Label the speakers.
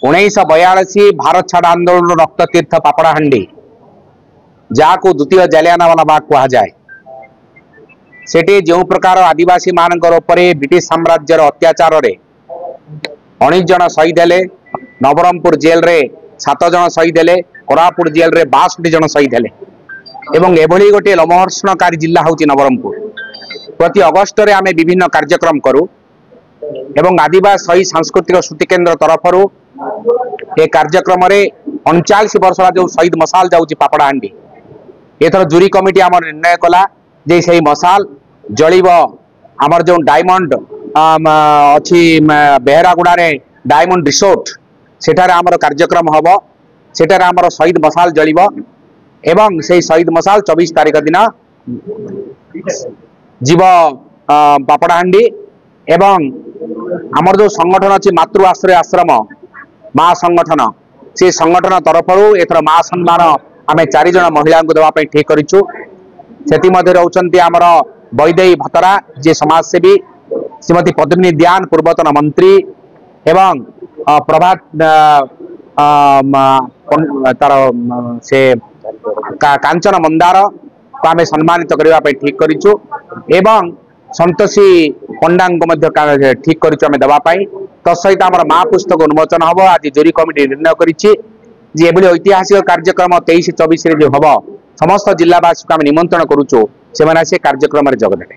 Speaker 1: 1942 भारत छाड़ आंदोलन रक्त तीर्थ पापड़ाहांडी जहाँ द्वितीय जालियानवाला बाग कह जाए सेठी जो प्रकार आदिवासी मानकर ब्रिटिश साम्राज्यर अत्याचार 19 जन शहीद हेले। नवरंगपुर जेल रे 7 जन शहीद हेले। कोरापुट जेल रे 62 जन शहीद हेले। एवं एभली गोटे लोमहर्षणकारी जिला हूँ नवरंगपुर। प्रति अगस्ट रे आमे विभिन्न कार्यक्रम करू एवं आदिवासी शहीद सांस्कृतिक श्रुति केन्द्र तरफ ए कार्यक्रम 39 वर्ष जो शहीद मसाल जाऊँगी पापड़ाहांडी एथर जूरी कमिटी आम निर्णय कला जे से मसाल जलिब आमर जो डायमंड अच्छी बेहरागुड़ा डायमंड रिसोर्ट सेठारे आमर कार्यक्रम हम सेठारे आमर शहीद मसाल जलिब एवं से शहीद मसाल 24 तारीख दिन जीव पापड़ाहांडी एवं आमर जो संगठन अच्छी मातृ आश्रय आश्रम माँ संगठन से संगठन तरफ एथर माँ सम्मान आम 4 जन महिला को देवाई ठीक करूँ। से रोचंती आमर बैदेई भतरा जे समाजसेवी श्रीमती पद्मिनी द्यान पूर्वतन मंत्री एवं प्रभात तार से कांचन मंदार को आम सम्मानित करने ठीक करूँ एवं संतोषी पंडा को ठीक करूँ देवाई तत्सहित आम माँ पुस्तक उन्मोचन हम आज जूरी कमिटी निर्णय करी ऐतिहासिक कार्यक्रम 23-24 जो हम समस्त जिलावासी को आम निमंत्रण करुचु से कार्यक्रम जोगदेवे।